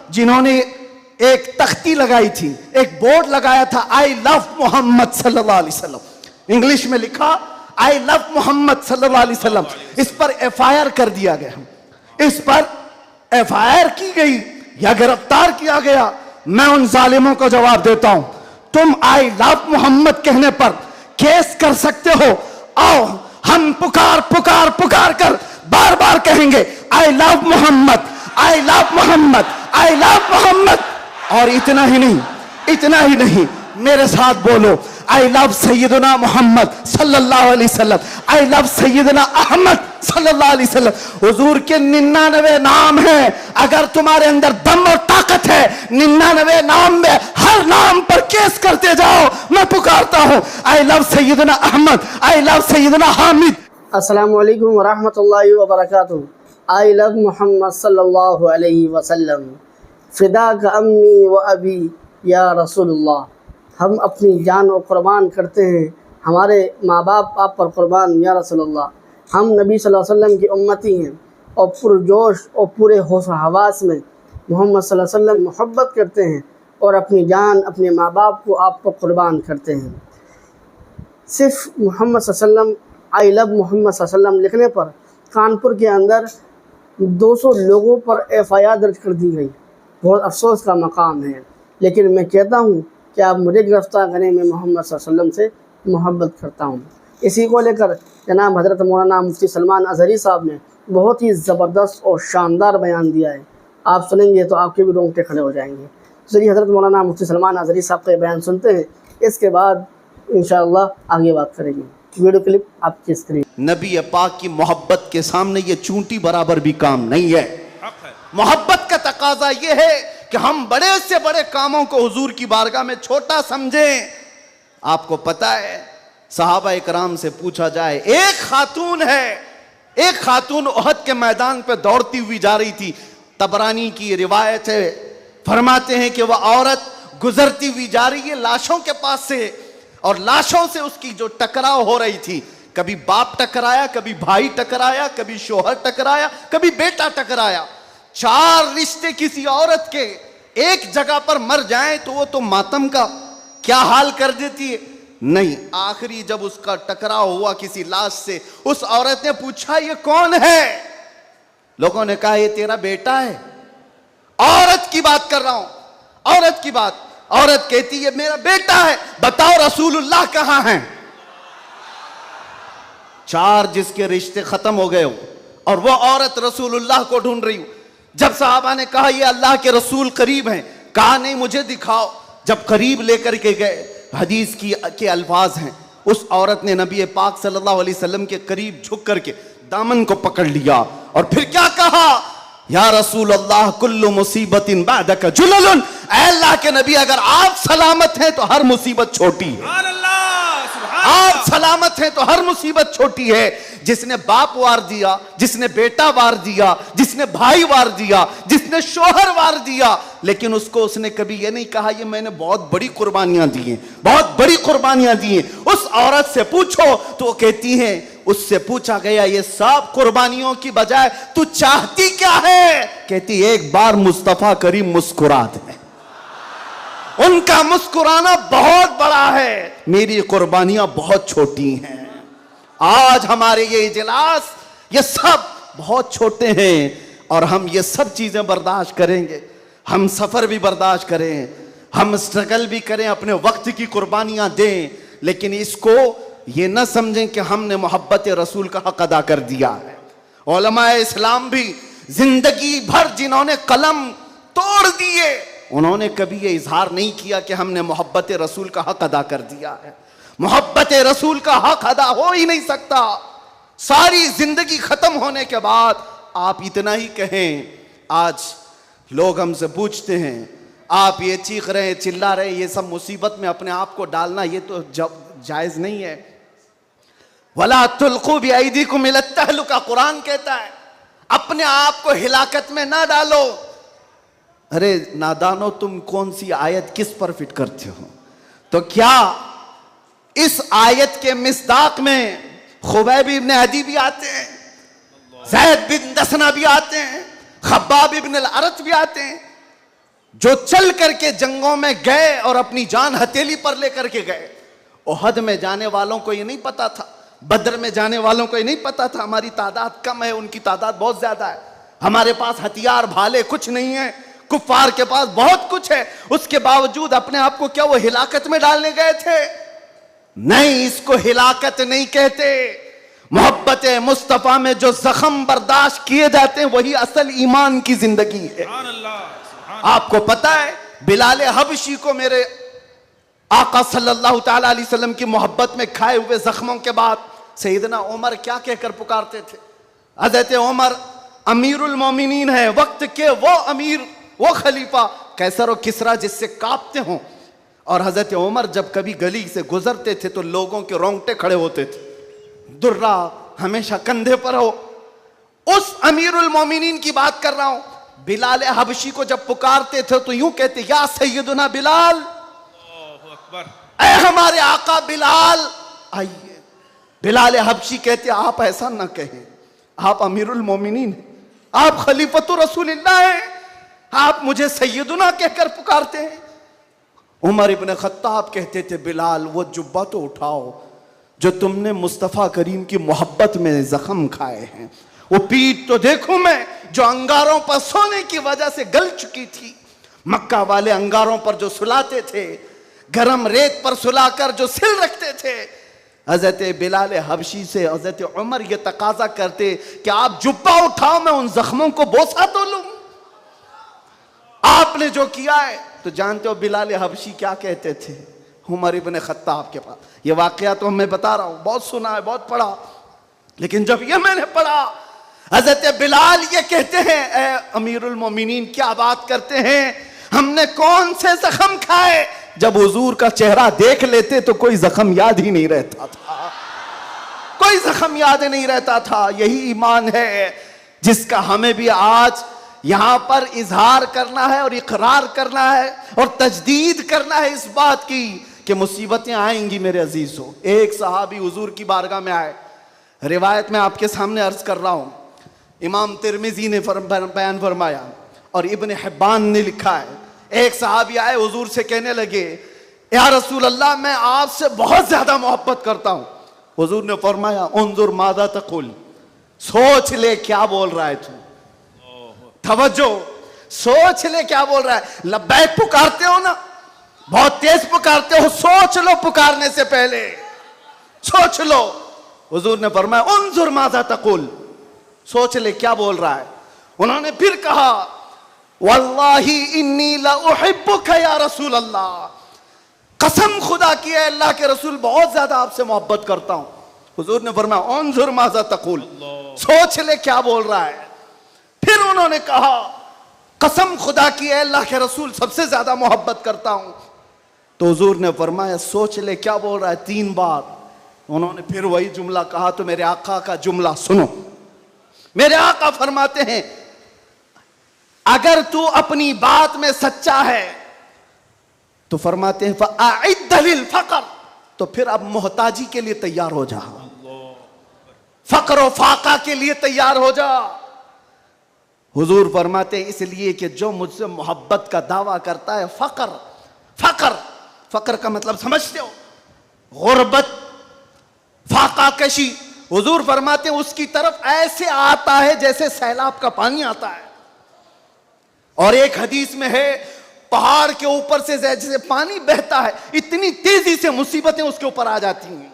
जिन्होंने एक तख्ती लगाई थी, एक बोर्ड लगाया था, आई लव मोहम्मद सल्लल्लाहु अलैहि वसल्लम, इंग्लिश में लिखा आई लव मोहम्मद सल्लल्लाहु अलैहि वसल्लम। इस पर एफआईआर कर दिया गया, इस पर एफआईआर की गई या गिरफ्तार किया गया। मैं उन जालिमों को जवाब देता हूं, तुम आई लव मोहम्मद कहने पर केस कर सकते हो, आओ हम पुकार पुकार पुकार कर बार बार कहेंगे I love Mohammad, I love Mohammad, I love Mohammad. और इतना ही नहीं, इतना ही नहीं, मेरे साथ बोलो आई लव सैयदना मोहम्मद सल्लल्लाहु अलैहि वसल्लम, आई लव सैयदना अहमद सल्लल्लाहु अलैहि वसल्लम। हुजूर के 99 नाम हैं, अगर तुम्हारे अंदर दम और ताकत है 99 नाम में हर नाम पर केस करते जाओ। मैं पुकारता हूं आई लव सैयदना अहमद, आई लव सैयदना हामिद। अस्सलामु अलैकुम व रहमतुल्लाहि व बरकातुहू। आई लव मोहम्मद सल्लल्लाहु अलैहि वसल्लम, फिदा का अम्मी व अबी या रसूलुल्लाह। हम अपनी जान को कुर्बान करते हैं, हमारे माँ बाप आप पर कुर्बान या रसूलुल्लाह। हम नबी सल्लल्लाहु अलैहि वसल्लम की उम्मती हैं और पुरजोश और पूरे होश हवास में मोहम्मद सल्लल्लाहु अलैहि वसल्लम मोहब्बत करते हैं और अपनी जान अपने माँ बाप को आप पर कुर्बान करते हैं। सिर्फ मोहम्मद सल्लल्लाहु अलैहि वसल्लम आई लव मोहम्मद सल्लल्लाहु अलैहि वसल्लम लिखने पर कानपुर के अंदर 200 लोगों पर एफआईआर दर्ज कर दी गई। बहुत अफसोस का मकाम है, लेकिन मैं कहता हूँ कि आप मुझे गिरफ्तार करें, मैं मोहम्मद सल्लल्लाहु अलैहि वसल्लम से मोहब्बत करता हूँ। इसी को लेकर जनाब हज़रत मौलाना मुफ्ती सलमान अज़हरी साहब ने बहुत ही ज़बरदस्त और शानदार बयान दिया है। आप सुनेंगे तो आपके भी रोंगटे खड़े हो जाएंगे। चलिए हज़रत मौलाना मुफ्ती सलमान अज़हरी साहब का बयान सुनते हैं, इसके बाद इंशाअल्लाह आगे बात करेंगे। वीडियो क्लिप आपकी स्क्रीन। नबी पाक की मोहब्बत के सामने ये चूंटी बराबर भी काम नहीं है। मोहब्बत का तकाजा ये है कि हम बड़े से बड़े कामों को हुजूर की बारगाह में छोटा समझें। आपको पता है, सहाबा इकराम से पूछा जाए, एक खातून है, एक खातून उहद के मैदान पे दौड़ती हुई जा रही थी। तबरानी की रिवायत है, फरमाते हैं कि वह औरत गुजरती हुई जा रही है लाशों के पास से, और लाशों से उसकी जो टकराव हो रही थी, कभी बाप टकराया, कभी भाई टकराया, कभी शोहर टकराया, कभी बेटा टकराया। 4 रिश्ते किसी औरत के एक जगह पर मर जाएं तो वो तो मातम का क्या हाल कर देती है। नहीं, आखिरी जब उसका टकराव हुआ किसी लाश से, उस औरत ने पूछा ये कौन है? लोगों ने कहा ये तेरा बेटा है। औरत की बात कर रहा हूं, औरत की बात। औरत कहती है मेरा बेटा है, बताओ रसूलुल्लाह कहां हैं? 4 जिसके रिश्ते खत्म हो गए हो और वो औरत रसूलुल्लाह को ढूंढ रही हो। जब सहाबा ने कहा ये अल्लाह के रसूल करीब हैं, कहा नहीं मुझे दिखाओ। जब करीब लेकर के गए, हदीस के अल्फाज हैं, उस औरत ने नबी पाक सल्लल्लाहु अलैहि वसल्लम के करीब झुक करके दामन को पकड़ लिया और फिर क्या कहा, या रसूल अल्लाह कुल्लु मुसीबतिन बादका जुललुन। ऐ अल्लाह के नबी, अगर आप सलामत हैं तो हर मुसीबत छोटी है। आप सलामत हैं तो हर मुसीबत छोटी है। जिसने बाप वार दिया, जिसने बेटा वार दिया, जिसने भाई वार दिया, जिसने शोहर वार दिया, लेकिन उसको उसने कभी ये नहीं कहा ये मैंने बहुत बड़ी कुर्बानियां दी हैं, बहुत बड़ी कुर्बानियां दी हैं। उस औरत से पूछो तो वो कहती है, उससे पूछा गया ये सब कुर्बानियों की बजाय तू चाहती क्या है? कहती एक बार मुस्तफा करीम मुस्कुरा दे। उनका मुस्कुराना बहुत बड़ा है, मेरी कुर्बानियां बहुत छोटी हैं। आज हमारे ये इजलास, ये सब बहुत छोटे हैं और हम ये सब चीजें बर्दाश्त करेंगे। हम सफर भी बर्दाश्त करें, हम स्ट्रगल भी करें, अपने वक्त की कुर्बानियां दें, लेकिन इसको ये न समझें कि हमने मोहब्बत रसूल का हक अदा कर दिया है। उलमाए इस्लाम भी जिंदगी भर जिन्होंने कलम तोड़ दिए, उन्होंने कभी ये इजहार नहीं किया कि हमने मोहब्बत रसूल का हक अदा कर दिया है। मोहब्बत रसूल का हक अदा हो ही नहीं सकता। सारी जिंदगी खत्म होने के बाद आप इतना ही कहें। आज लोग हमसे पूछते हैं, आप ये चीख रहे हैं, चिल्ला रहे हैं, ये सब मुसीबत में अपने आप को डालना ये तो जायज नहीं है। वला तुल्कू बिअयदीकुम इला तहलुका, कुरान कहता है अपने आप को हिलाकत में ना डालो। अरे नादानो, तुम कौन सी आयत किस पर फिट करते हो? तो क्या इस आयत के मिस्दाक में खुबैब इब्न अदी भी आते हैं, ज़ैद बिन दसना भी आते हैं, खब्बाब इब्न अल-अरत भी आते हैं? जो चल करके जंगों में गए और अपनी जान हथेली पर लेकर के गए। ओहद में जाने वालों को ये नहीं पता था, बद्र में जाने वालों को ये नहीं पता था हमारी तादाद कम है, उनकी तादाद बहुत ज्यादा है, हमारे पास हथियार भाले कुछ नहीं है, कुफ्फार के पास बहुत कुछ है। उसके बावजूद अपने आप को क्या वो हिलाकत में डालने गए थे? नहीं, इसको हिलाकत नहीं कहते। मोहब्बत मुस्तफा में जो जख्म बर्दाश्त किए जाते हैं वही असल ईमान की जिंदगी है। आपको पता है बिलाल हबशी को मेरे आका सल्लल्लाहु ताला अलैहि वसल्लम की मोहब्बत में खाए हुए जख्मों के बाद सैयदना उमर क्या कहकर पुकारते थे? हज़रत उमर अमीरुल मोमिनीन है, वक्त के वो अमीर, वो खलीफा, कैसर और किसरा जिससे कांपते हों। और हज़रत उमर जब कभी गली से गुजरते थे तो लोगों के रोंगटे खड़े होते थे, दुर्रा हमेशा कंधे पर हो। उस अमीरुल मोमिनीन की बात कर रहा हूं। बिलाल हबशी को जब पुकारते थे तो यूं कहते, या सैयदुना बिलाल, ऐ हमारे आका बिलाल आइए। बिलाल हबशी कहते, आप ऐसा ना कहें, आप अमीरुल मोमिनीन हैं, आप खलीफतुर रसूलिल्लाह हैं, आप मुझे सैयदुना कहकर पुकारते हैं। उमर इब्न खत्ताब कहते थे, बिलाल वो जुब्बा तो उठाओ जो तुमने मुस्तफ़ा करीम की मोहब्बत में जख्म खाए हैं, वो पीठ तो देखूं मैं जो अंगारों पर सोने की वजह से गल चुकी थी। मक्का वाले अंगारों पर जो सुलाते थे, गरम रेत पर सुलाकर जो सिल रखते थे। हजरत बिलाल हबशी से हजरत उमर ये तकाजा करते कि आप जुब्बा उठाओ, मैं उन जख्मों को बोसा तो लूं। आपने जो किया है तो जानते हो बिलाल हबशी क्या कहते थे उमर इब्न खत्ताब के पास? ये वाकया तो मैं बता रहा हूं, बहुत सुना है, बहुत पढ़ा, लेकिन जब ये मैंने पढ़ा, हजरत बिलाल ये कहते हैं, ए अमीरुल मोमिनीन क्या बात करते हैं, हमने कौन से जख्म खाए? जब हुजूर का चेहरा देख लेते तो कोई जख्म याद ही नहीं रहता था, कोई जख्म याद नहीं रहता था। यही ईमान है जिसका हमें भी आज यहां पर इजहार करना है और इकरार करना है और तजदीद करना है इस बात की कि मुसीबतें आएंगी मेरे अजीजों। एक सहाबी हुजूर की बारगाह में आए, रिवायत में आपके सामने अर्ज कर रहा हूं, इमाम तिरमिजी ने बयान फरमाया और इब्न हिब्बान ने लिखा है। एक सहाबी आए, हुजूर से कहने लगे, या रसूल अल्लाह, मैं आपसे बहुत ज्यादा मोहब्बत करता हूं। हुजूर ने फरमाया, उन्जुर मादा तकुल, सोच ले क्या बोल रहा है तू, तवज्जो, सोच ले क्या बोल रहा है। लब्बैक पुकारते हो ना, बहुत तेज पुकारते हो, सोच लो पुकारने से पहले, सोच लो। हुजूर ने फरमाया, उन्जुर मादा तकुल, सोच ले क्या बोल रहा है। उन्होंने फिर कहा, वल्लाही इन्नी ला उहिब्बुका या रसूल अल्लाह, कसम खुदा की है अल्लाह के रसूल बहुत ज्यादा आपसे मोहब्बत करता हूं। हुजूर ने फरमाया, उन्जुर मादा तकुल, सोच ले क्या बोल रहा है। फिर उन्होंने कहा, कसम खुदा की है अल्लाह के रसूल सबसे ज्यादा मोहब्बत करता हूं। तो हुजूर ने फरमाया, सोच ले क्या बोल रहा है, 3 बार। उन्होंने फिर वही जुमला कहा। तो मेरे आका का जुमला सुनो, मेरे आका फरमाते हैं, अगर तू अपनी बात में सच्चा है तो फरमाते हैं, फ़अइद्द लिल फ़क़र, तो फिर अब मोहताजी के लिए तैयार हो जा, फक्र और फाका के लिए तैयार हो जा। हुजूर फरमाते हैं, इसलिए कि जो मुझसे मोहब्बत का दावा करता है, फक्र, फक्र, फक्र का मतलब समझते हो, गुर्बत, फाका कशी। हुजूर फरमाते हैं, उसकी तरफ ऐसे आता है जैसे सैलाब का पानी आता है। और एक हदीस में है, पहाड़ के ऊपर से जैसे पानी बहता है, इतनी तेजी से मुसीबतें उसके ऊपर आ जाती हैं,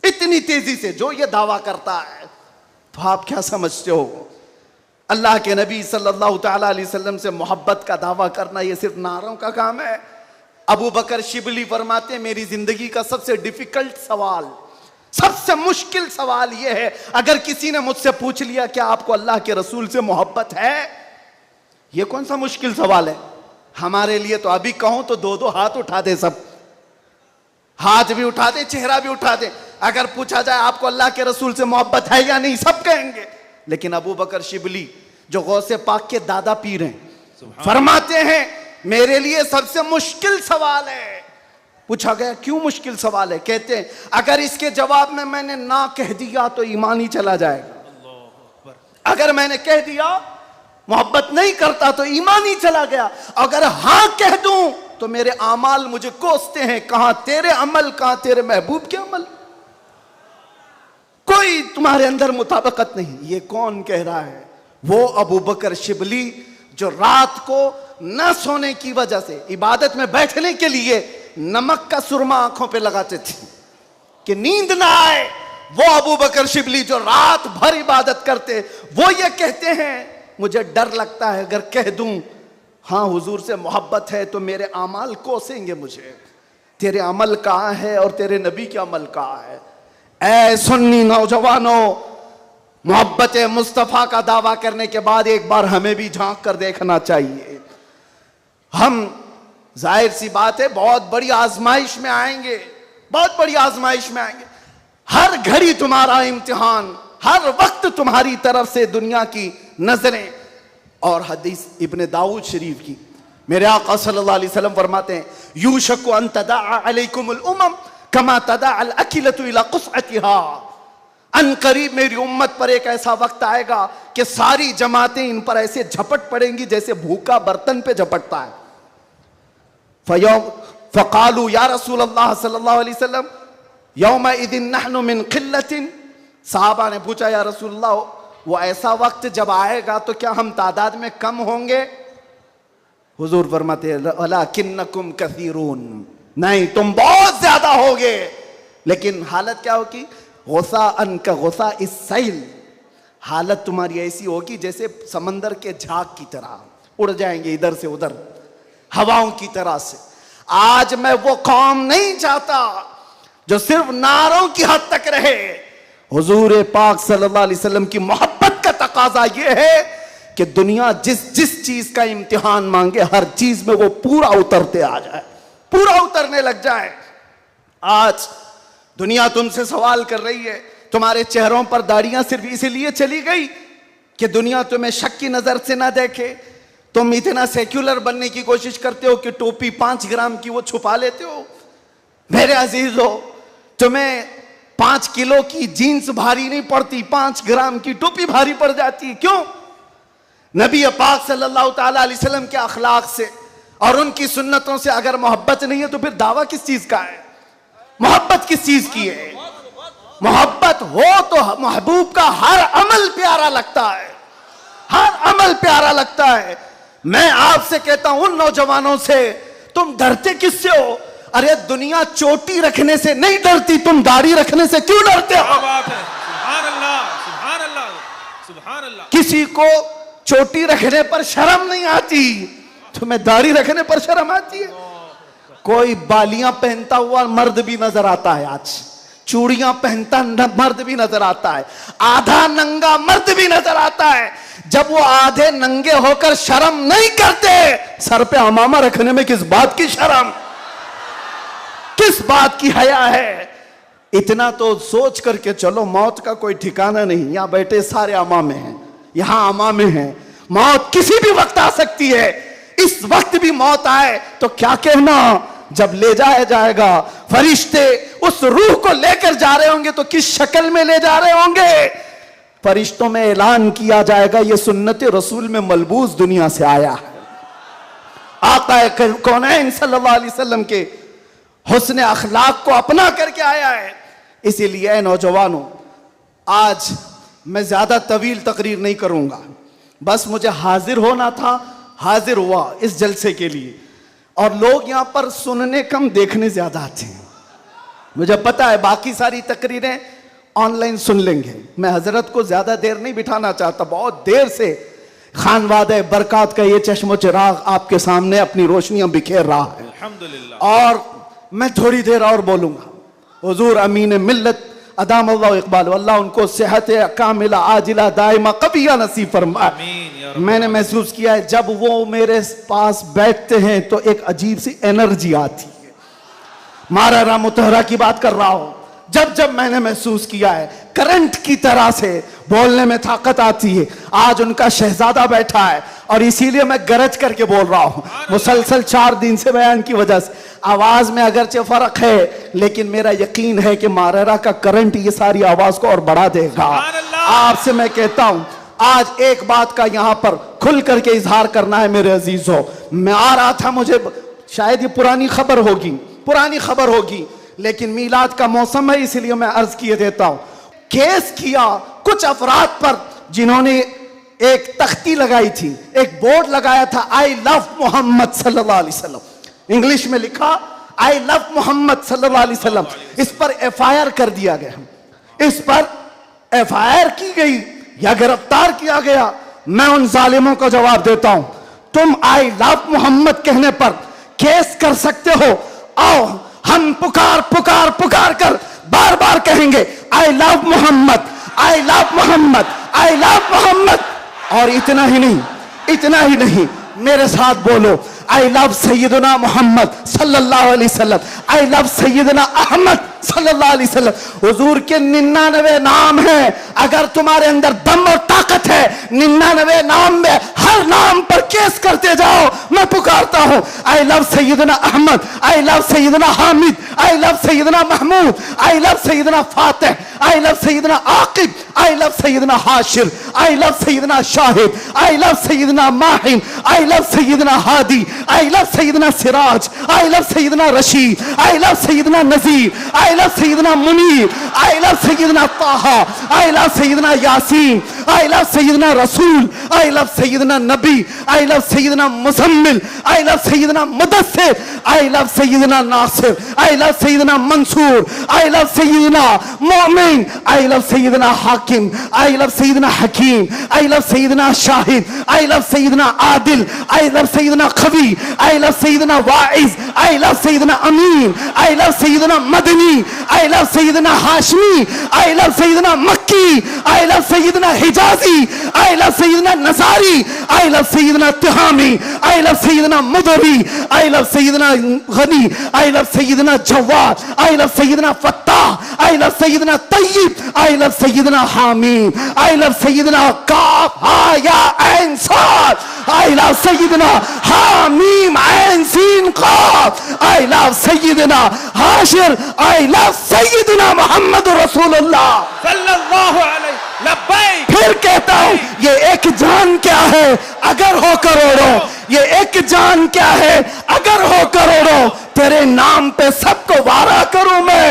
इतनी तेजी से, जो ये दावा करता है। तो आप क्या समझते हो, अल्लाह के नबी सल्लल्लाहु ताला अलैहि वसल्लम से मोहब्बत का दावा करना ये सिर्फ नारों का काम है? अबू बकर शिबली फरमाते, मेरी जिंदगी का सबसे डिफिकल्ट सवाल, सबसे मुश्किल सवाल यह है, अगर किसी ने मुझसे पूछ लिया कि आपको अल्लाह के रसूल से मोहब्बत है, ये कौन सा मुश्किल सवाल है हमारे लिए? तो अभी कहूं तो 2-2 हाथ उठा दे, सब हाथ भी उठा दे, चेहरा भी उठा दे। अगर पूछा जाए आपको अल्लाह के रसूल से मोहब्बत है या नहीं, सब कहेंगे। लेकिन अबू बकर शिबली जो गौसे पाक के दादा पीर हैं, फरमाते हैं, मेरे लिए सबसे मुश्किल सवाल है। पूछा गया, क्यों मुश्किल सवाल है? कहते हैं, अगर इसके जवाब में मैंने ना कह दिया तो ईमान ही चला जाएगा, अगर मैंने कह दिया मोहब्बत नहीं करता तो ईमान ही चला गया। अगर हाँ कह दूं तो मेरे अमाल मुझे कोसते हैं, कहां तेरे अमल, कहां तेरे महबूब के अमल। कोई तुम्हारे अंदर मुताबिकत नहीं। ये कौन कह रहा है? वो अबू बकर शिबली जो रात को न सोने की वजह से इबादत में बैठने के लिए नमक का सुरमा आंखों पे लगाते थे कि नींद ना आए। वो अबू बकर शिबली जो रात भर इबादत करते, वो ये कहते हैं मुझे डर लगता है अगर कह दूं हाँ हुजूर से मोहब्बत है तो मेरे अमाल कोसेंगे मुझे। तेरे अमल कहाँ है और तेरे नबी के अमल कहाँ है? ऐ सुन्नी नौजवानों, मोहब्बत मुस्तफ़ा का दावा करने के बाद एक बार हमें भी झांक कर देखना चाहिए। हम जाहिर सी बात है बहुत बड़ी आजमाइश में आएंगे, बहुत बड़ी आजमाइश में आएंगे। हर घड़ी तुम्हारा इम्तिहान, हर वक्त तुम्हारी तरफ से दुनिया की नजरें। और हदीस इब्ने दाऊद शरीफ की मेरे आका सल्लल्लाहु अलैहि वसल्लम फरमाते हैं यूशकु अन तदाअ अलैकुमुल उमम कमा तदाअल अकिलतु इला क़ुस्अतिहा। अन करीब मेरी उम्मत पर एक ऐसा वक्त आएगा कि सारी जमातें इन पर ऐसे झपट पड़ेंगी जैसे भूखा बर्तन पे झपटता है। फ़क़ालू या रसूल अल्लाह सल्लल्लाहु अलैहि वसल्लम यौमइज़िन नहनु मिन क़िल्लतिन। साहबा ने पूछा या रसूल अल्लाह वो ऐसा वक्त जब आएगा तो क्या हम तादाद में कम होंगे? हुजूर फरमाते हैं वलाकिन्नकुम कसीरून, नहीं तुम बहुत ज्यादा होगे। लेकिन हालत क्या होगी? गुस्सा अन का गुस्सा इस सैल, हालत तुम्हारी ऐसी होगी जैसे समंदर के झाग की तरह उड़ जाएंगे इधर से उधर हवाओं की तरह से। आज मैं वो कौम नहीं चाहता जो सिर्फ नारों की हद तक रहे। हुजूर पाक सल्लल्लाहु अलैहि वसल्लम की मोहब्बत का तकाजा यह है कि दुनिया जिस जिस चीज का इम्तिहान मांगे हर चीज में वो पूरा उतरते आ जाए, पूरा उतरने लग जाए। आज दुनिया तुमसे सवाल कर रही है, तुम्हारे चेहरों पर दाढ़ियां सिर्फ इसलिए चली गई कि दुनिया तुम्हें शक की नजर से ना देखे। तुम इतना सेक्युलर बनने की कोशिश करते हो कि टोपी 5 ग्राम की वो छुपा लेते हो। मेरे अजीजों, तुम्हें 5 किलो की जीन्स भारी नहीं पड़ती, 5 ग्राम की टोपी भारी पड़ जाती है। क्यों? नबी पाक सल्लल्लाहु ताला अलैहि वसल्लम के अखलाक से और उनकी सुन्नतों से अगर मोहब्बत नहीं है तो फिर दावा किस चीज का है? मोहब्बत किस चीज की है? मोहब्बत हो तो महबूब का हर अमल प्यारा लगता है, हर अमल प्यारा लगता है। मैं आपसे कहता हूं उन नौजवानों से, तुम डरते किससे हो? अरे दुनिया चोटी रखने से नहीं डरती, तुम दाढ़ी रखने से क्यों डरते हो? सुभान अल्लाह, सुभान अल्लाह, सुभान अल्लाह। किसी को चोटी रखने पर शर्म नहीं आती, तुम्हें दाढ़ी रखने पर शर्म आती है। कोई बालियां पहनता हुआ मर्द भी नजर आता है, आज चूड़ियां पहनता मर्द भी नजर आता है, आधा नंगा मर्द भी नजर आता है। जब वो आधे नंगे होकर शर्म नहीं करते, सर पे अमामा रखने में किस बात की शर्म, किस बात की हया है? इतना तो सोच करके चलो, मौत का कोई ठिकाना नहीं। यहां बैठे सारे अमामे हैं, यहां अमामे हैं, मौत किसी भी वक्त आ सकती है। इस वक्त भी मौत आए तो क्या कहना, जब ले जाया जाएगा फरिश्ते उस रूह को लेकर जा रहे होंगे तो किस शक्ल में ले जा रहे होंगे? फरिश्तों में ऐलान किया जाएगा ये सुन्नत रसूल में मलबूस दुनिया से आया है, आका कौनैन सल्लल्लाहु अलैहि वसल्लम के हुस्न अखलाक को अपना करके आया है। इसीलिए नौजवानों, आज मैं ज्यादा तवील तकरीर नहीं करूंगा, बस मुझे हाजिर होना था, हाजिर हुआ इस जलसे के लिए। और लोग यहां पर सुनने कम, देखने ज्यादा आते हैं। मुझे पता है बाकी सारी तकरीरें ऑनलाइन सुन लेंगे। मैं हजरत को ज्यादा देर नहीं बिठाना चाहता, बहुत देर से खानवादे बरकात का ये चश्मो चिराग आपके सामने अपनी रोशनियां बिखेर रहा है, अल्हम्दुलिल्लाह। और मैं थोड़ी देर और बोलूंगा। हुजूर अमीन मिल्लत अदाम अल्लाह इकबाल, अल्लाह उनको सेहत कामिला आजिला दाइमा कबिया नसीब फरमाए। मैंने महसूस किया है जब वो मेरे पास बैठते हैं तो एक अजीब सी एनर्जी आती है। मारा मुतहरा की बात कर रहा हूं, जब जब मैंने महसूस किया है करंट की तरह से बोलने में ताकत आती है। आज उनका शहजादा बैठा है और इसीलिए मैं गरज करके बोल रहा हूं, मुसलसल 4 दिन से बयान की वजह से आवाज में अगरचे फर्क है, लेकिन मेरा यकीन है कि मारेरा का करंट ये सारी आवाज को और बढ़ा देगा। आपसे मैं कहता हूं, आज एक बात का यहां पर खुल करके इजहार करना है मेरे अजीजों। मैं आ रहा था, मुझे शायद ये पुरानी खबर होगी, लेकिन मीलाद का मौसम है इसलिए मैं अर्ज किए देता हूं। केस किया कुछ अफराद पर जिन्होंने एक तख्ती लगाई थी, एक बोर्ड लगाया था, आई लव मोहम्मद सल्लल्लाहु अलैहि वसल्लम, इंग्लिश में लिखा आई लव मोहम्मद सल्लल्लाहु अलैहि वसल्लम। इस पर FIR कर दिया गया, इस पर FIR की गई या गिरफ्तार किया गया। मैं उन जालिमों को जवाब देता हूं, तुम आई लव मोहम्मद कहने पर केस कर सकते हो, आओ हम पुकार पुकार पुकार कर बार बार कहेंगे I love Mohammad, I love Mohammad, I love Mohammad. और इतना ही नहीं, मेरे साथ बोलो, आई लव सैयदना मोहम्मद सल्लल्लाहु अलैहि वसल्लम, आई लव सैयदना अहमद सल्लल्लाहु अलैहि वसल्लम। हुजूर के 99 नाम हैं, अगर तुम्हारे अंदर दम और ताकत है 99 नाम में हर नाम पर केस करते जाओ। मैं पुकारता हूं आई लव सैयदना अहमद, आई लव सैयदना हामिद, आई लव सैयदना महमूद, आई लव सैयदना फातिह, आई लव सैयदना आकिब, आई लव सैयदना हाशिर, आई लव सैयदना शाहिद, आई लव सैयदना माहिन, आई लव सैयदना हादी, आई लव सैयदना सिराज, आई लव सैयदना रशीद, आई लव सैयदना नजीर, आई लव सैयदना मुनीर, आई लव सैयदना ताहा, आई लव सैयदना यासीन, आई लव सैयदना रसूल, आई लव सैयदना नबी, आई लव सैयदना मुजम्मिल, आई लव सैयदना मुदस्सिर, आई लव सैयदना नासिर, आई लव सैयदना मंसूर, आई लव सैयदना मोमिन, आई लव सैयदना हाकिम, आई लव सैयदना हकीम, आई लव सैयदना शाहिद, आई लव सैयदना आदिल, आई लव सैयदना खवी, आई लव सैयदना वाइज, आई लव सैयदना अमीन, आई लव सैयदना मदनी, आई लव सैयदना हाशमी, आई लव सैयदना मक्की, आई लव सैयदना हिजाजी, आई लव सैयदना नसारी, आई लव सैयदना तिहामी, आई लव सैयदना मुदरी, आई लव सैयदना गनी, आई लव सैयदना जवाद, आई लव सैयदना फत्ताह, आई लव सैयदना तय्यब, आई लव सैयदना हामीद, आई लव सैयदना काफ हा या ऐन साद, आई लव सैयदना हामीम ऐन सीन काफ, आई लव सैयदना हाशिर, आई लव सैयदना मोहम्मद रसूलुल्लाह सल्लल्लाहु अलैहि लब्बैक। फिर कहता हूं ये एक जान क्या है अगर हो करोड़ों, ये एक जान क्या है अगर हो करोड़ों, तेरे नाम पे सबको वारा करूं मैं,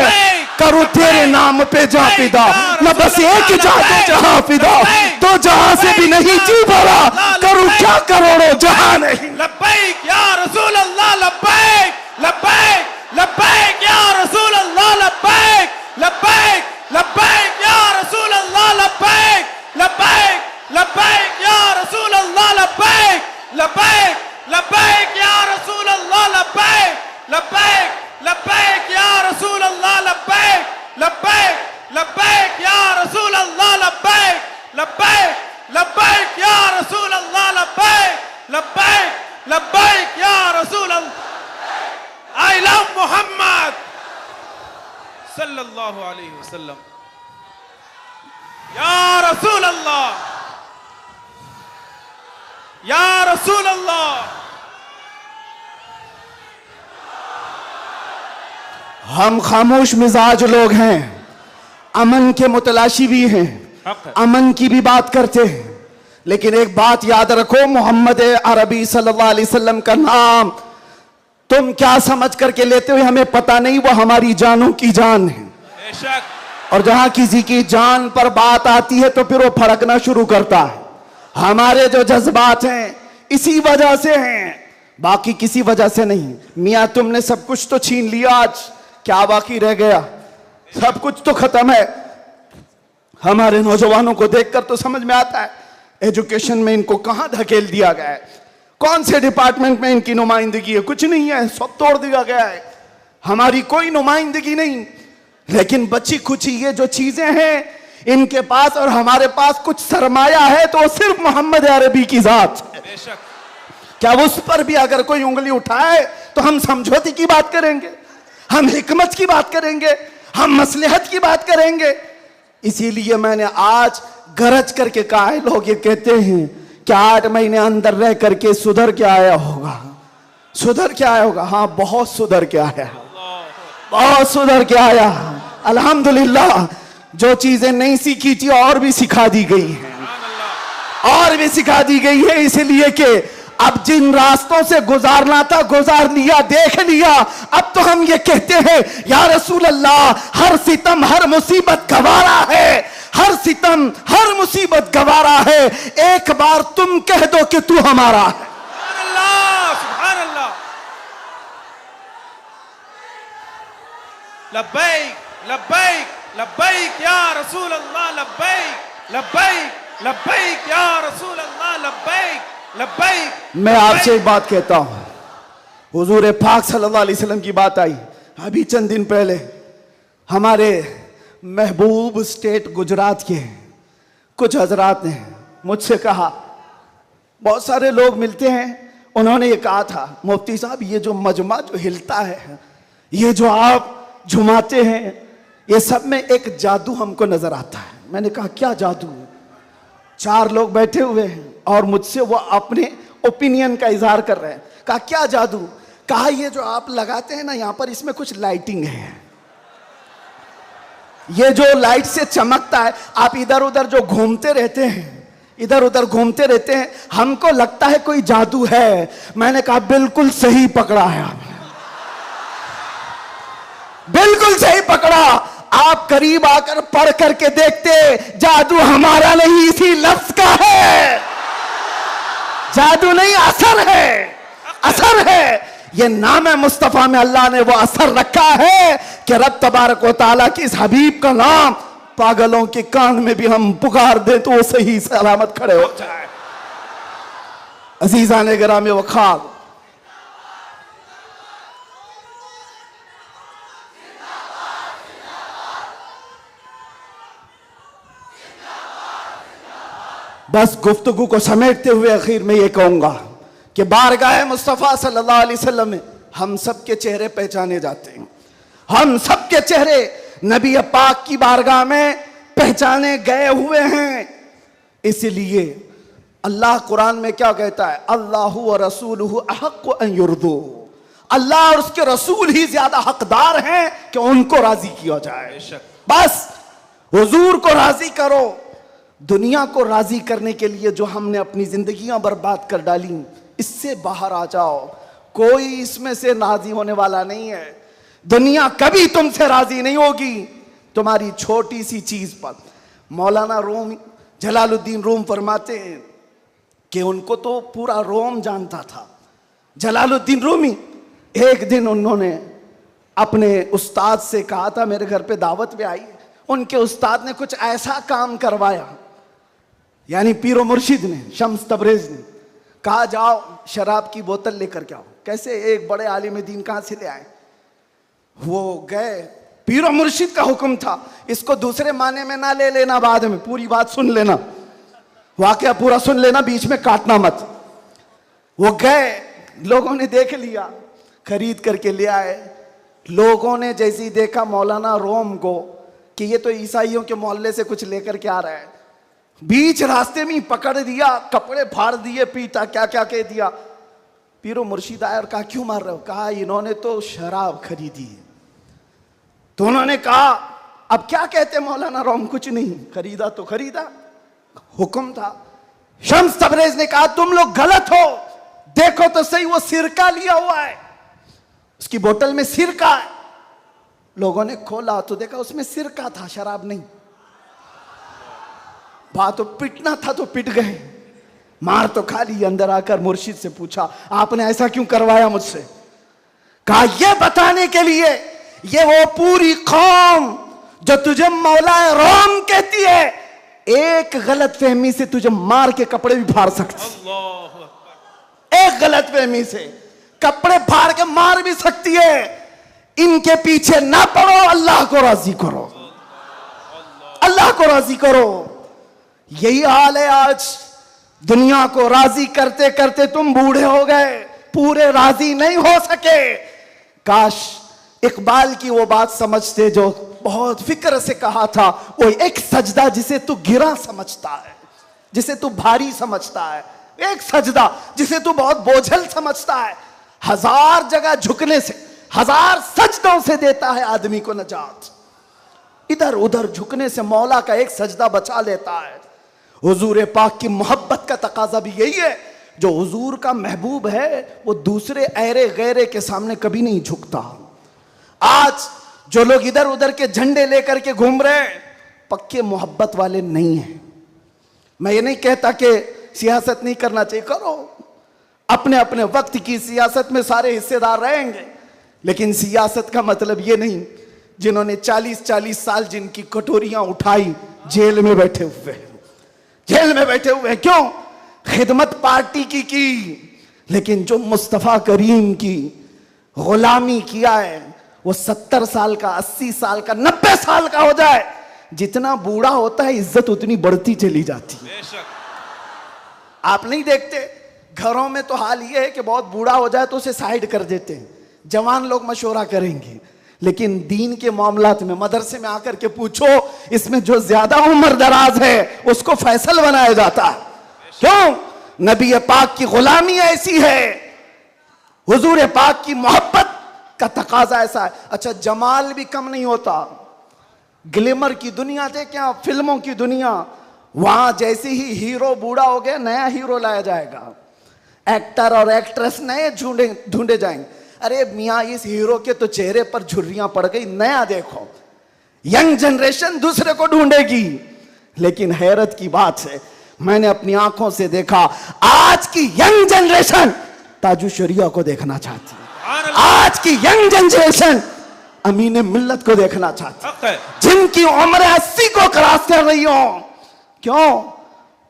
करूं तेरे नाम पे जा फिदा, न बस एक जा दे जहां फिदा, तो जहां से भी नहीं जी भरा, करूं क्या करोड़ों जहां नहीं। लब्बैक या रसूल अल्लाह, लब्बैक लब्बैक लब्बैक या रसूल अल्लाह, लब्बैक लब्बैक लब्बैक या रसूल अल्लाह, लब्बैक लब्बैक लब्बैक या रसूल अल्लाह, लब्बैक लब्बैक लब्बैक या रसूल अल्लाह, लब्बैक लब्बैक लब्बैक या रसूल अल्लाह, लब्बैक लब्बैक लब्बैक या रसूल अल्लाह, लब्बैक लब्बैक लब्बैक या रसूल अल्लाह, लब्बैक लब्बैक लब्बैक या रसूल अल्लाह। आई लव मोहम्मद सल्लल्लाहु अलैहि वसल्लम या रसूल अल्लाह, या रसूल अल्लाह। हम खामोश मिजाज लोग हैं, अमन के मुतलाशी भी हैं, अमन की भी बात करते हैं, लेकिन एक बात याद रखो, मोहम्मद अरबी सल्लल्लाहु अलैहि वसल्लम का नाम तुम क्या समझ करके लेते हो हमें पता नहीं, वो हमारी जानों की जान है। बेशक। और जहां किसी की जान पर बात आती है तो फिर वो फड़कना शुरू करता है। हमारे जो जज्बात हैं इसी वजह से हैं, बाकी किसी वजह से नहीं। मियां तुमने सब कुछ तो छीन लिया, आज क्या बाकी रह गया? सब कुछ तो खत्म है। हमारे नौजवानों को देखकर तो समझ में आता है एजुकेशन में इनको कहां धकेल दिया गया है, कौन से डिपार्टमेंट में इनकी नुमाइंदगी है, कुछ नहीं है, सब तोड़ दिया गया है, हमारी कोई नुमाइंदगी नहीं। लेकिन बची खुची ये जो चीजें हैं इनके पास और हमारे पास कुछ सरमाया है तो सिर्फ मोहम्मद अरबी की जात है। बेशक। क्या उस पर भी अगर कोई उंगली उठाए तो हम समझौते की बात करेंगे, हम हिकमत की बात करेंगे, हम मसलहत की बात करेंगे। इसीलिए मैंने आज गरज करके कहा है, लोग ये कहते हैं कि 8 महीने अंदर रह करके सुधर के आया होगा, सुधर के आया होगा। हाँ, बहुत सुधर के आया, बहुत सुधर के आया। अल्हम्दुलिल्लाह, जो चीजें नहीं सीखी थी और भी सिखा दी गई हैं, और भी सिखा दी गई है, इसलिए कि अब जिन रास्तों से गुजारना था गुजार लिया, देख लिया। अब तो हम ये कहते हैं या रसूल अल्लाह, हर सितम हर मुसीबत गवारा है, हर सितम हर मुसीबत गवारा है, एक बार तुम कह दो कि तू हमारा है। सुभान अल्लाह, सुभान अल्लाह। लब्बैक लब्बैक लब्बैक या रसूल अल्लाह, लब्बैक लब्बैक लब्बैक या रसूल अल्लाह, लब्बैक लब्बैक। मैं आपसे एक बात कहता हूं, हुजूर पाक सल्लल्लाहु अलैहि वसल्लम की बात आई अभी चंद दिन पहले। हमारे महबूब स्टेट गुजरात के कुछ हजरात ने मुझसे कहा, बहुत सारे लोग मिलते हैं, उन्होंने ये कहा था, मुफ्ती साहब ये जो मजमा जो हिलता है, ये जो आप झुमाते हैं, ये सब में एक जादू हमको नजर आता है। मैंने कहा क्या जादू? 4 लोग बैठे हुए हैं और मुझसे वो अपने ओपिनियन का इजहार कर रहे हैं। कहा क्या जादू? कहा ये जो आप लगाते हैं ना यहाँ पर, इसमें कुछ लाइटिंग है, ये जो लाइट से चमकता है, आप इधर उधर जो घूमते रहते हैं, इधर उधर घूमते रहते हैं, हमको लगता है कोई जादू है। मैंने कहा बिल्कुल सही पकड़ा है आपने, बिल्कुल सही पकड़ा। आप करीब आकर पढ़ करके देखते, जादू हमारा नहीं इसी लफ्ज का है, जादू नहीं असर है, असर है। ये नाम है मुस्तफा में अल्लाह ने वो असर रखा है कि रब तबारक व तआला की इस हबीब का नाम पागलों के कान में भी हम पुकार दें तो वो सही सलामत खड़े हो जाए। अजीजान गिरामी वखार, बस गुफ्तगू को समेटते हुए आखिर में ये कहूंगा कि बारगाह मुस्तफ़ा सल्लल्लाहु अलैहि वसल्लम में हम सब के चेहरे पहचाने जाते हैं, हम सब के चेहरे नबी पाक की बारगाह में पहचाने गए हुए हैं। इसलिए अल्लाह कुरान में क्या कहता है, अल्लाहु व रसूलुहु अहक्कु अन युर्दू, अल्लाह और उसके रसूल ही ज्यादा हकदार हैं कि उनको राजी किया जाए। बस हुजूर को राजी करो। दुनिया को राजी करने के लिए जो हमने अपनी जिंदगियां बर्बाद कर डाली, इससे बाहर आ जाओ। कोई इसमें से राजी होने वाला नहीं है। दुनिया कभी तुमसे राजी नहीं होगी तुम्हारी छोटी सी चीज पर। मौलाना रूम जलालुद्दीन रूम फरमाते हैं कि उनको तो पूरा रोम जानता था। जलालुद्दीन रूमी, एक दिन उन्होंने अपने उस्ताद से कहा था, मेरे घर पे दावत में आई, उनके उस्ताद ने कुछ ऐसा काम करवाया, यानी पीरो मुर्शिद ने, शम्स तबरेज ने कहा जाओ शराब की बोतल लेकर के आओ। कैसे? एक बड़े आलिम दीन कहां से ले आए? वो गए, पीरो मुर्शिद का हुक्म था, इसको दूसरे माने में ना ले लेना, बाद में पूरी बात सुन लेना, वाकया पूरा सुन लेना, बीच में काटना मत। वो गए, लोगों ने देख लिया, खरीद करके ले आए। लोगों ने जैसे ही देखा मौलाना रोम को कि ये तो ईसाइयों के मोहल्ले से कुछ लेकर के आ रहा है, बीच रास्ते में पकड़ दिया, कपड़े फाड़ दिए, पीटा, क्या क्या कह दिया। पीरो मुर्शिद आया और कहा क्यों मार रहे हो? कहा इन्होंने तो शराब खरीदी है। तो उन्होंने कहा अब क्या कहते मौलाना रोम? कुछ नहीं, खरीदा तो खरीदा, हुक्म था। शम्स तबरेज ने कहा तुम लोग गलत हो, देखो तो सही, वो सिरका लिया हुआ है, उसकी बोतल में सिरका है। लोगों ने खोला तो देखा उसमें सिरका था, शराब नहीं। बात तो पिटना था तो पिट गए, मार तो खा ली। अंदर आकर मुर्शिद से पूछा आपने ऐसा क्यों करवाया मुझसे? कहा यह बताने के लिए, ये वो पूरी कौम जो तुझे मौला रोम कहती है, एक गलत फहमी से तुझे मार के कपड़े भी फाड़ सकती, एक गलत फहमी से कपड़े फाड़ के मार भी सकती है। इनके पीछे ना पड़ो, अल्लाह को राजी करो, अल्लाह को राजी करो। यही हाल है आज। दुनिया को राजी करते करते तुम बूढ़े हो गए, पूरे राजी नहीं हो सके। काश इकबाल की वो बात समझते जो बहुत फिक्र से कहा था, वो एक सजदा जिसे तू गिरा समझता है, जिसे तू भारी समझता है, एक सजदा जिसे तू बहुत बोझल समझता है, 1000 जगह झुकने से, 1000 सजदों से देता है आदमी को नजात। इधर उधर झुकने से मौला का एक सजदा बचा लेता है। हुजूर पाक की मोहब्बत का तकाजा भी यही है। जो हुजूर का महबूब है वो दूसरे ऐरे गैरे के सामने कभी नहीं झुकता। आज जो लोग इधर उधर के झंडे लेकर के घूम रहे हैं, पक्के मोहब्बत वाले नहीं हैं। मैं ये नहीं कहता कि सियासत नहीं करना चाहिए, करो, अपने अपने वक्त की सियासत में सारे हिस्सेदार रहेंगे, लेकिन सियासत का मतलब ये नहीं जिन्होंने 40-40 साल जिनकी कटोरियां उठाई जेल में बैठे हुए, जेल में बैठे हुए। क्यों? खिदमत पार्टी की, लेकिन जो मुस्तफा करीम की गुलामी किया है वो 70 साल का, 80 साल का, 90 साल का हो जाए, जितना बूढ़ा होता है इज्जत उतनी बढ़ती चली जाती है। आप नहीं देखते घरों में तो हाल ये है कि बहुत बूढ़ा हो जाए तो उसे साइड कर देते हैं, जवान लोग मशवरा करेंगे, लेकिन दीन के मामलात में मदरसे में आकर के पूछो, इसमें जो ज्यादा उम्र दराज है उसको फैसल बनाया जाता है। क्यों? नबी पाक की गुलामी ऐसी है, हुजूर पाक की मोहब्बत का तकाजा ऐसा है। अच्छा, जमाल भी कम नहीं होता। ग्लिमर की दुनिया थे क्या, फिल्मों की दुनिया, वहां जैसे ही हीरो बूढ़ा हो गया नया हीरो लाया जाएगा, एक्टर और एक्ट्रेस नए ढूंढे जाएंगे। अरे मियाँ, इस हीरो के तो चेहरे पर झुर्रियां पड़ गई, नया देखो। यंग जनरेशन दूसरे को ढूंढेगी। लेकिन हैरत की बात है, मैंने अपनी आंखों से देखा, आज की यंग जनरेशन ताजु शरिया को देखना चाहती है। आज की यंग जनरेशन अमीन मिल्लत को देखना चाहती है, जिनकी उम्र 80 को क्रॉस कर रही हो। क्यों?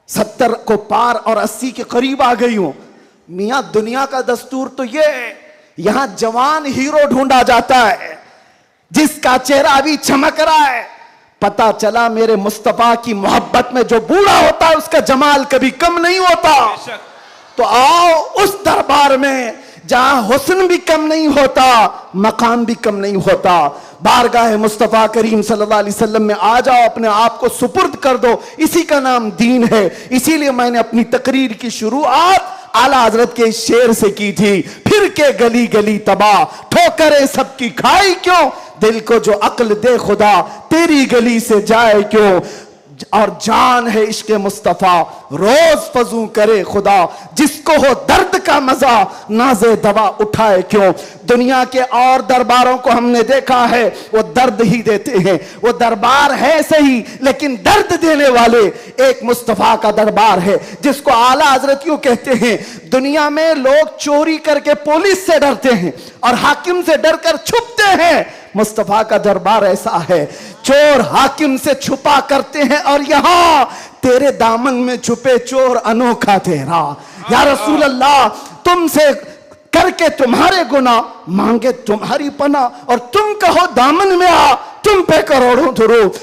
70 को पार और 80 के करीब आ गई हो। मियां, दुनिया का दस्तूर तो ये है, यहां जवान हीरो ढूंढा जाता है जिसका चेहरा अभी चमक रहा है। पता चला मेरे मुस्तफा की मोहब्बत में जो बूढ़ा होता है उसका जमाल कभी कम नहीं होता। तो आओ उस दरबार में जहां हुस्न भी कम नहीं होता, मकाम भी कम नहीं होता। बारगाह मुस्तफा करीम सल्लल्लाहु अलैहि वसल्लम में आ जाओ, अपने आप को सुपुर्द कर दो, इसी का नाम दीन है। इसीलिए मैंने अपनी तकरीर की शुरुआत आला हजरत के शेर से की थी, फिर के गली गली तबाह, ठोकरें सबकी खाई क्यों, दिल को जो अक्ल दे खुदा, तेरी गली से जाए क्यों। और जान है इश्क मुस्तफा, रोज फजू करे खुदा, जिसको हो दर्द का मजा, नाज़े दवा उठाए क्यों। दुनिया के और दरबारों को हमने देखा है, वो दर्द ही देते हैं, वो दरबार है सही लेकिन दर्द देने वाले एक मुस्तफा का दरबार है, जिसको आला हजरत क्यों कहते हैं। दुनिया में लोग चोरी करके पुलिस से डरते हैं और हाकिम से डरकर छुपते हैं, मुस्तफा का दरबार ऐसा है, चोर हाकिम से छुपा करते हैं और यहां तेरे दामन में छुपे चोर अनोखा तेरा। या रसूल अल्लाह, तुमसे करके तुम्हारे गुनाह, मांगे तुम्हारी पना, और तुम कहो दामन में आ, तुम पे करोड़ों धरो।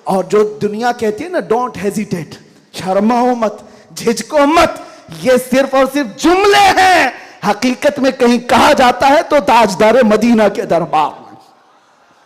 और जो दुनिया कहती है ना, डोंट हेजिटेट, शर्माओ मत, झिझको मत, ये सिर्फ और सिर्फ जुमले हैं। हकीकत में कहीं कहा जाता है तो ताजदार मदीना के दरबार में,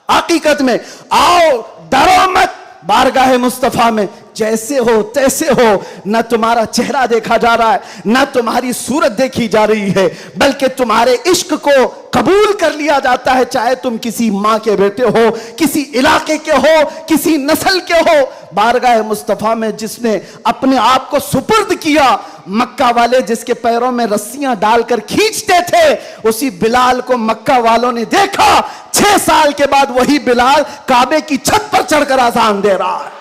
हकीकत में आओ, डरो मत, बारगाह मुस्तफा में जैसे हो तैसे हो। न तुम्हारा चेहरा देखा जा रहा है, न तुम्हारी सूरत देखी जा रही है, बल्कि तुम्हारे इश्क को कबूल कर लिया जाता है, चाहे तुम किसी माँ के बेटे हो, किसी इलाके के हो, किसी नस्ल के हो। बारगाह मुस्तफा में जिसने अपने आप को सुपुर्द किया, मक्का वाले जिसके पैरों में रस्सियां डालकर खींचते थे, उसी बिलाल को मक्का वालों ने देखा। 6 साल के बाद वही बिलाल काबे की छत पर चढ़कर अजान दे रहा है।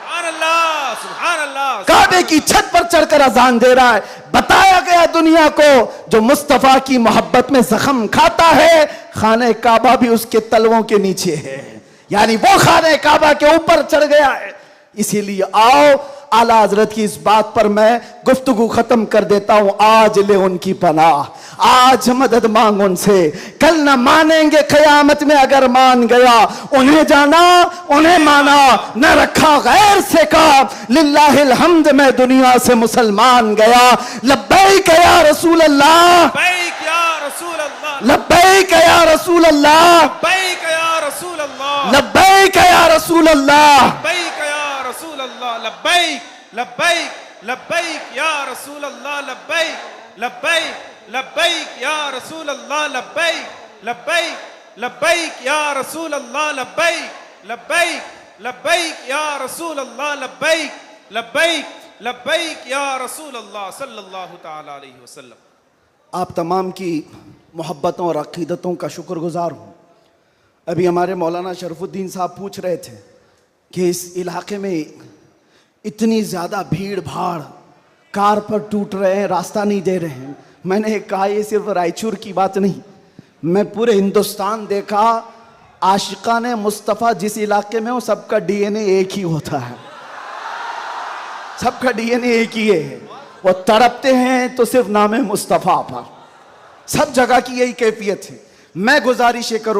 सुभान अल्लाह, काबे की छत पर चढ़कर अजान दे रहा है। बताया गया दुनिया को, जो मुस्तफा की मोहब्बत में जख्म खाता है, खाने काबा भी उसके तलवों के नीचे है, यानी वो खाने काबा के ऊपर चढ़ गया है। इसीलिए आओ, आला हजरत की इस बात पर मैं गुफ्तगू खत्म कर देता हूं। आज ले उनकी पनाह, आज मदद मांग उनसे, कल न मानेंगे कयामत में अगर मान गया। उन्हें जाना, उन्हें माना, न रखा गैर से काम, लिल्लाहिल हम्द में दुनिया से मुसलमान गया। लब्बैक या रसूल अल्लाह, लब्बैक या रसूल अल्लाह, लब्बैक या रसूल अल्लाह, लब्बैक या रसूल अल्लाह, लब्बैक या रसूल अल्लाह, लब्बैक या रसूल अल्लाह, लब्बैक लब्बैक लब्बैक या रसूल अल्लाह, लब्बैक लब्बैक लब्बैक या रसूल अल्लाह, लब्बैक लब्बैक लब्बैक या रसूल अल्लाह, लब्बैक लब्बैक लब्बैक या रसूल अल्लाह, लब्बैक लब्बैक लब्बैक या रसूल अल्लाह सल्लल्लाहु ताला अलैहि वसल्लम। आप तमाम की मोहब्बतों और अक़ीदतों का शुक्रगुजार हूँ। अभी हमारे मौलाना शरफुद्दीन साहब पूछ रहे थे कि इस इलाके में इतनी ज़्यादा भीड़ भाड़, कार पर टूट रहे हैं, रास्ता नहीं दे रहे हैं। मैंने कहा ये सिर्फ रायचूर की बात नहीं, मैं पूरे हिंदुस्तान देखा, आशिकाने मुस्तफ़ा जिस इलाके में हो सबका डीएनए एक ही होता है, सबका डीएनए एक ही है। वो तड़पते हैं तो सिर्फ नाम मुस्तफ़ा पर, सब जगह की यही कैफियत है। मैं गुजारिश करूँ